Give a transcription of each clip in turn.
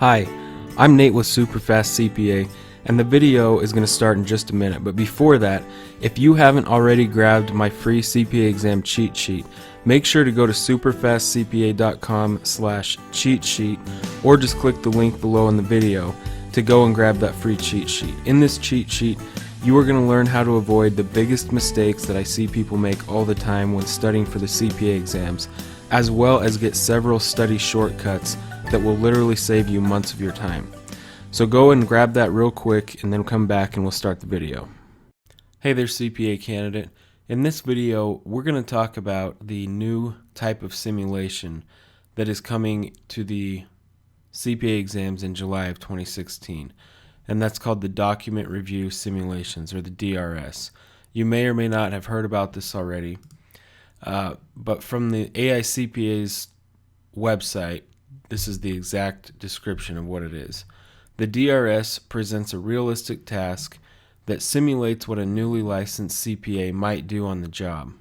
Hi, I'm Nate with Superfast CPA, and the video is going to start in just a minute. But before that, if you haven't already grabbed my free CPA exam cheat sheet, make sure to go to superfastcpa.com/cheat sheet, or just click the link below in the video to go and grab that free cheat sheet. In this cheat sheet, you are going to learn how to avoid the biggest mistakes that I see people make all the time when studying for the CPA exams, as well as get several study shortcuts that will literally save you months of your time. So go and grab that real quick and then come back and we'll start the video. Hey there, CPA candidate. In this video, we're going to talk about the new type of simulation that is coming to the CPA exams in July of 2016, and that's called the Document Review Simulations, or the DRS. You may or may not have heard about this already, but from the AICPA's website, this is the exact description of what it is. The DRS presents a realistic task that simulates what a newly licensed CPA might do on the job.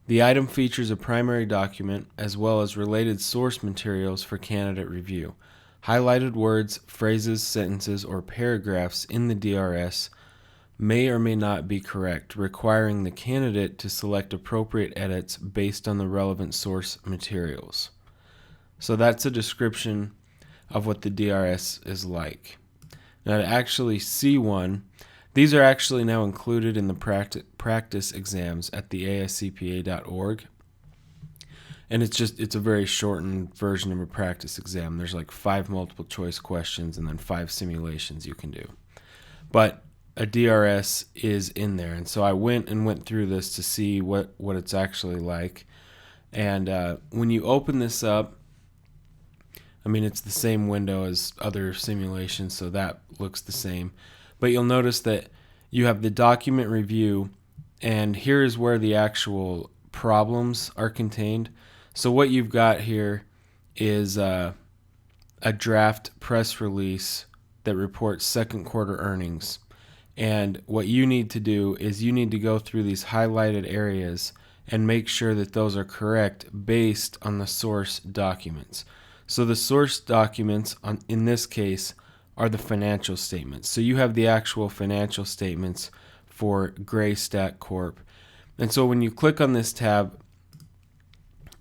The item features a primary document as well as related source materials for candidate review. Highlighted words, phrases, sentences, or paragraphs in the DRS may or may not be correct, requiring the candidate to select appropriate edits based on the relevant source materials. So that's a description of what the DRS is like. Now, to actually see one, these are actually now included in the practice exams at the AICPA.org. And it's a very shortened version of a practice exam. There's like 5 multiple choice questions and then 5 simulations you can do. But a DRS is in there. And so I went through this to see what it's actually like. And when you open this up, I mean, it's the same window as other simulations, so that looks the same. But you'll notice that you have the document review, and here is where the actual problems are contained. So what you've got here is a draft press release that reports second quarter earnings. And what you need to do is you need to go through these highlighted areas and make sure that those are correct based on the source documents. So the source documents in this case are the financial statements. So you have the actual financial statements for Graystat Corp. And so when you click on this tab,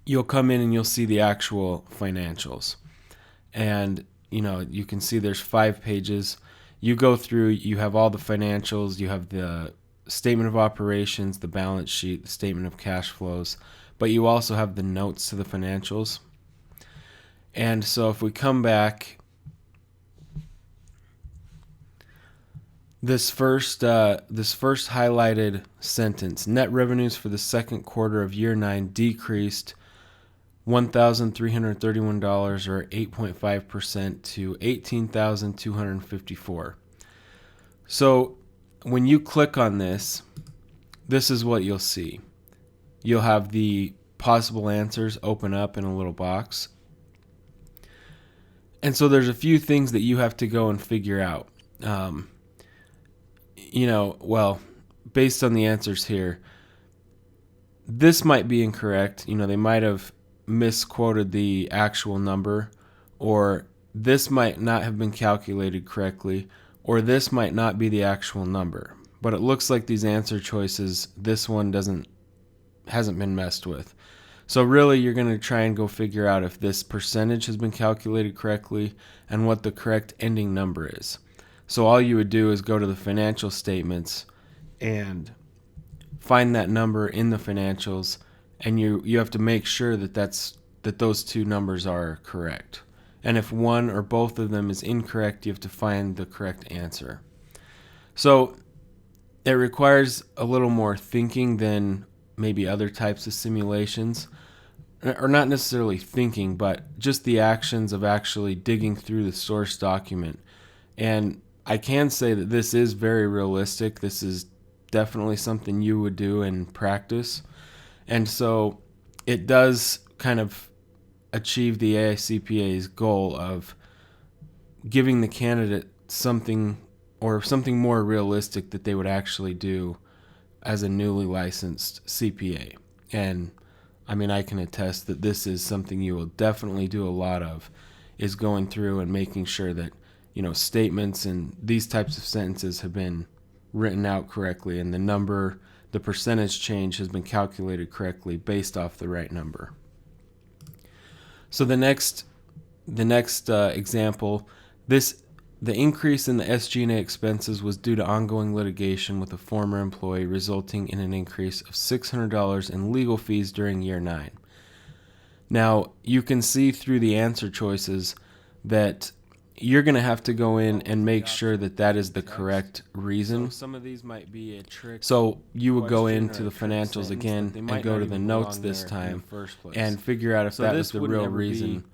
you'll come in and you'll see the actual financials. And you can see there's 5 pages. You go through, you have all the financials, you have the statement of operations, the balance sheet, the statement of cash flows, but you also have the notes to the financials. And so if we come back, this first highlighted sentence, net revenues for the second quarter of year 9 decreased $1,331 or 8.5% to $18,254. So when you click on this, this is what you'll see. You'll have the possible answers open up in a little box. And so there's a few things that you have to go and figure out. Based on the answers here, this might be incorrect. They might have misquoted the actual number, or this might not have been calculated correctly, or this might not be the actual number. But it looks like these answer choices, this one hasn't been messed with. So really, you're going to try and go figure out if this percentage has been calculated correctly and what the correct ending number is. So all you would do is go to the financial statements and find that number in the financials, and you have to make sure that those 2 numbers are correct. And if one or both of them is incorrect, you have to find the correct answer. So it requires a little more thinking than maybe other types of simulations, or not necessarily thinking, but just the actions of actually digging through the source document. And I can say that this is very realistic. This is definitely something you would do in practice. And so it does kind of achieve the AICPA's goal of giving the candidate something more realistic that they would actually do as a newly licensed CPA. And I mean, I can attest that this is something you will definitely do a lot of is going through and making sure that, statements and these types of sentences have been written out correctly, and the percentage change has been calculated correctly based off the right number. So the next example, the increase in the SG&A expenses was due to ongoing litigation with a former employee, resulting in an increase of $600 in legal fees during year 9. Now, you can see through the answer choices that you're going to have to go in and make sure that that is the correct reason. So some of these might be a trick. So you would go into the financials again and go to the notes this time and figure out if that was the real reason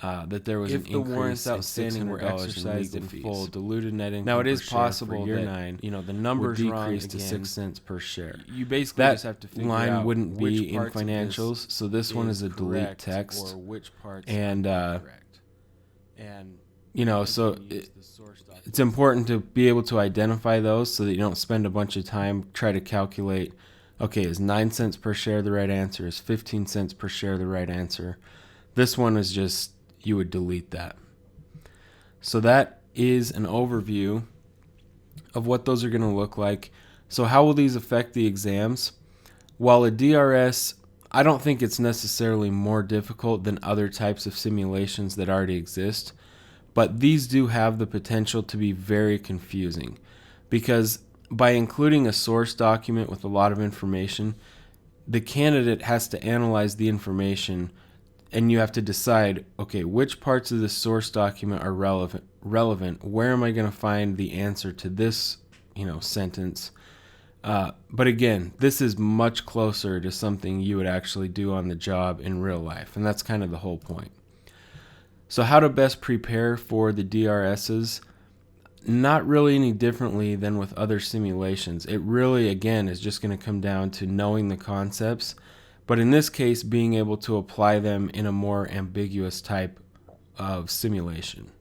that there was an increase the warrants outstanding were exercised in full. Diluted net income. Now it is per share possible for year that 9, the numbers would wrong decrease to again. 6 cents per share. You basically That just have to figure line out wouldn't which be in parts of financials, so this one is a delete correct text. or which parts And are correct. And so it's important to be able to identify those so that you don't spend a bunch of time try to calculate, okay, is 9 cents per share the right answer? Is 15 cents per share the right answer? This one is just, you would delete that. So that is an overview of what those are going to look like. So how will these affect the exams? While a DRS, I don't think it's necessarily more difficult than other types of simulations that already exist, but these do have the potential to be very confusing because by including a source document with a lot of information, the candidate has to analyze the information and you have to decide, okay, which parts of the source document are relevant? Where am I going to find the answer to this, sentence? But again, this is much closer to something you would actually do on the job in real life, and that's kind of the whole point. So how to best prepare for the DRSs? Not really any differently than with other simulations. It really, again, is just going to come down to knowing the concepts, but in this case, being able to apply them in a more ambiguous type of simulation.